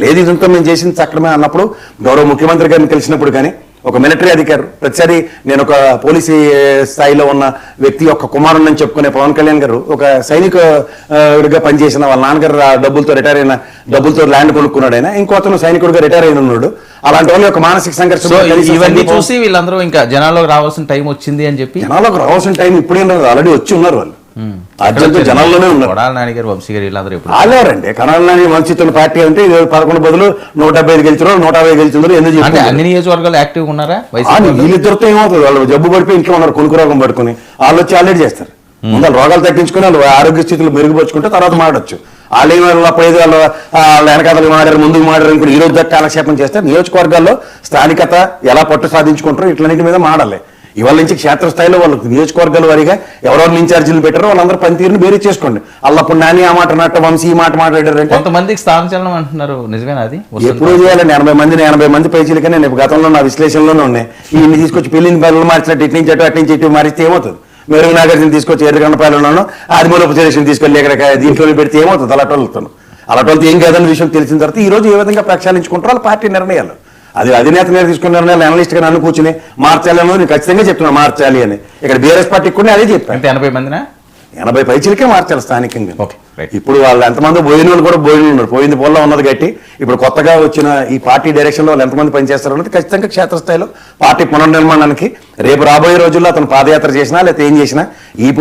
లేదు ఇదంతా మేము చేసింది చక్కడమే అన్నప్పుడు గౌరవ ముఖ్యమంత్రి గారిని కలిసినప్పుడు కానీ ఒక మిలిటరీ అధికారి ప్రతిసారి నేను ఒక పోలీసు స్థాయిలో ఉన్న వ్యక్తి యొక్క కుమారుడు అని చెప్పుకునే పవన్ కళ్యాణ్ గారు ఒక సైనికుడిగా పనిచేసిన వాళ్ళ నాన్నగారు డబ్బులతో రిటైర్ అయిన డబ్బులతో ల్యాండ్ కొనుక్కున్నాడు ఆయన ఇంకో అతను సైనికుడిగా రిటైర్ అయిన ఉన్నాడు. అలాంటి వాళ్ళు ఒక మానసిక సంఘర్షణ ఇవన్నీ చూసి వీళ్ళందరూ ఇంకా జనాల్లోకి రావాల్సిన టైం వచ్చింది అని చెప్పి జనాల్లోకి రావాల్సిన టైం ఇప్పుడే ఆల్రెడీ వచ్చి ఉన్నారు వాళ్ళు జనాల్లోనే ఉన్నారు. కొడాలి నాని గారు వంశీ గారు వీళ్ళందరూ ఆలేరండి కడాలి నాని వంశీతున్న పార్టీ అంటే 11 బదులు 175 గెలిచారు 150 గెలిచారు ఎందుకు అంటే అన్ని నియోజకవర్గాలు యాక్టివ్ ఉన్నారా వీళ్ళిద్దరితో ఏమవుతుంది వాళ్ళు జబ్బు పడిపోయి ఇంట్లో ఉన్నారు కొనుక్కు రోగం పట్టుకుని వాళ్ళు వచ్చి ఆల్రెడీ చేస్తారు ముందు రోగాలు తగ్గించుకుని వాళ్ళు ఆరోగ్య స్థితులు మెరుగుపరుచుకుంటే తర్వాత మాడొచ్చు వాళ్ళు ఏమైనా వాళ్ళ వెనకాతలు మాడారు ముందుకు మాడారు అనుకుని ఈ రోజు దాకా కాలక్షేపం చేస్తారు. నియోజకవర్గాల్లో స్థానికత ఎలా పట్టు సాధించుకుంటారో ఇట్లన్నింటి మీద మాడాలి. ఇవాళ నుంచి క్షేత్రస్థాయిలో వాళ్ళు నియోజకవర్గాల వారిగా ఎవరెవరిని ఇన్ఛార్జీలు పెట్టారో వాళ్ళందరూ పనితీరుని వేరే చేసుకోండి. అల్లప్పుడు నాని ఆ మాట అన్నట్టు వంశీ ఈ మాట మాట్లాడారంటే కొంతమందికి స్థానచలనం అంటున్నారు నిజమేనా? అది ఎప్పుడు చేయాలండి 80 మంది పైచీలకనే నేను గతంలో నా విశ్లేషణలోనే ఉన్నాయి. ఈయన్ని తీసుకొచ్చి పెళ్లిని బదులు మార్చినట్టు ఇటు నుంచి అటు నుంచి ఇటు మారిస్తే ఏమవుతుంది? మెరుగు నాగార్జున తీసుకొచ్చి ఎర్రగండపాలెంలోనూ ఆదిమూలపు సురేష్ని తీసుకెళ్ళి ఇక్కడ దీంట్లో పెడితే ఏమవుతుంది? అలాంటి ఏం కాదని విషయం తెలిసిన తర్వాత ఈ రోజు ఏ విధంగా ప్రక్షాళించుకుంటారో వాళ్ళ పార్టీ నిర్ణయాలు అది అధినేత మీద తీసుకున్న నిర్ణయాలు అనలిస్ట్ గా నన్ను కూర్చుని మార్చాలి అని నేను ఖచ్చితంగా చెప్తున్నా మార్చాలి అని. ఇక్కడ బీఆర్ఎస్ పార్టీకి కూడా అదే చెప్పాను 80 పైచీలకే మార్చాలి స్థానికంగా. ఇప్పుడు వాళ్ళు ఎంతమంది పోయిన వాళ్ళు కూడా పోయిన ఉన్నారు పోయింది పోల్లో ఉన్నది గట్టి ఇప్పుడు కొత్తగా వచ్చిన ఈ పార్టీ డైరెక్షన్ లో వాళ్ళు ఎంతమంది పనిచేస్తారు అన్నది ఖచ్చితంగా క్షేత్రస్థాయిలో పార్టీ పునర్నిర్మాణానికి రేపు రాబోయే రోజుల్లో అతను పాదయాత్ర చేసినా లేకపోతే ఏం చేసినా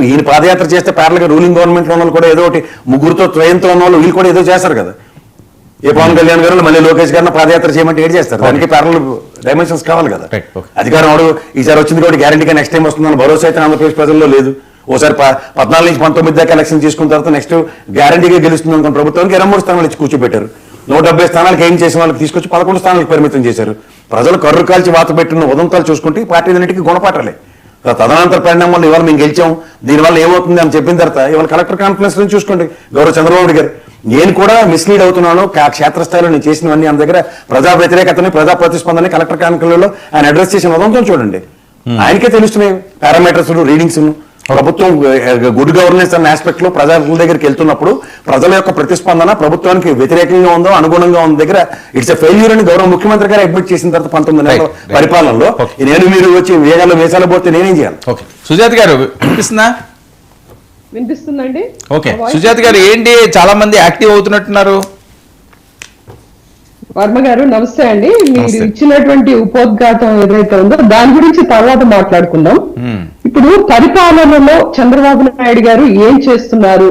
ఈయన పాదయాత్ర చేస్తే ప్యారల్గా రూలింగ్ గవర్నమెంట్ లో ఉన్న వాళ్ళు కూడా ఏదో ఒకటి ముగ్గురుతో త్రయంతో ఉన్న వాళ్ళు వీళ్ళు కూడా ఏదో చేస్తారు కదా. ఏ పవన్ కళ్యాణ్ గారు మళ్ళీ లోకేష్ గారిని పాదయాత్ర చేయమంటే ఏడు చేస్తారు దానికి ప్యారల్ డైమెన్షన్స్ కావాలి కదా. అధికారం వాడు ఈసారి వచ్చింది కూడా గ్యారంటీగా నెక్స్ట్ టైం వస్తుందని భరోసా అయితే ఆంధ్రప్రదేశ్ ప్రజల్లో లేదు. ఓసారి 14 నుంచి 19 దాకా ఎలక్షన్ తీసుకున్న తర్వాత నెక్స్ట్ గ్యారంటీగా గెలుస్తుంది అనుకున్న ప్రభుత్వానికి 23 స్థానాలు ఇచ్చి కూర్చోబెట్టారు. 170 స్థానాలకు ఏం చేసిన వాళ్ళకి తీసుకొచ్చి 11 స్థానాలకు పరిమితం చేశారు. ప్రజలు కర్రు కాల్చి వాత పెట్టిన ఉదంతాలు చూసుకుంటే ఈ పార్టీలన్నింటికి గుణపాఠాలే. తదనంతర పరిణామం వల్ల ఇవాళ మేము గెలిచాం దీనివల్ల ఏమవుతుంది అని చెప్పిన తర్వాత ఇవాళ కలెక్టర్ కాన్ఫరెన్స్ నుంచి చూసుకోండి గౌరవ చంద్రబాబు గారు నేను కూడా మిస్లీడ్ అవుతున్నాను క్షేత్రస్థాయిలో నేను చేసినవన్నీ ఆయన దగ్గర ప్రజా వ్యతిరేకతని ప్రజా ప్రతిస్పందని కలెక్టర్ కాన్ఫరెన్స్ లో ఆయన అడ్రస్ చేసిన ఉదంతం చూడండి. ఆయనకే తెలుస్తున్నాయి పారామీటర్స్ రీడింగ్స్. ప్రభుత్వం గుడ్ గవర్నెన్స్ అనే ఆస్పెక్ట్ లో ప్రజల దగ్గరికి వెళ్తున్నప్పుడు ప్రజల యొక్క ప్రతిస్పందన ప్రభుత్వానికి వ్యతిరేకంగా ఉందో అనుగుణంగా ఉన్న దగ్గర ఇట్స్ ఎ ఫెయిల్యూర్ అని గౌరవ ముఖ్యమంత్రి గారు అడ్మిట్ చేసిన తర్వాత 19 నెలల పరిపాలనలో నేను మీరు వచ్చి వేసాలు పోతే నేనేం చేయాలి? సుజాత గారు వినిపిస్తుందండి. ఓకే సుజాత గారు ఏంటి చాలా మంది యాక్టివ్ అవుతున్నట్టున్నారు. వర్మ గారు నమస్తే అండి. మీరు ఇచ్చినటువంటి ఉపోద్ఘాతం ఏదైతే ఉందో దాని గురించి తర్వాత మాట్లాడుకుందాం. ఇప్పుడు పరిపాలనలో చంద్రబాబు నాయుడు గారు ఏం చేస్తున్నారు,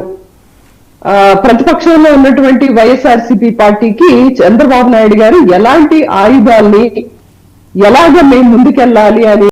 ప్రతిపక్షంలో ఉన్నటువంటి వైఎస్ఆర్సీపీ పార్టీకి చంద్రబాబు నాయుడు గారు ఎలాంటి ఆయుధాల్ని ఎలాగ మేము ముందుకెళ్ళాలి అని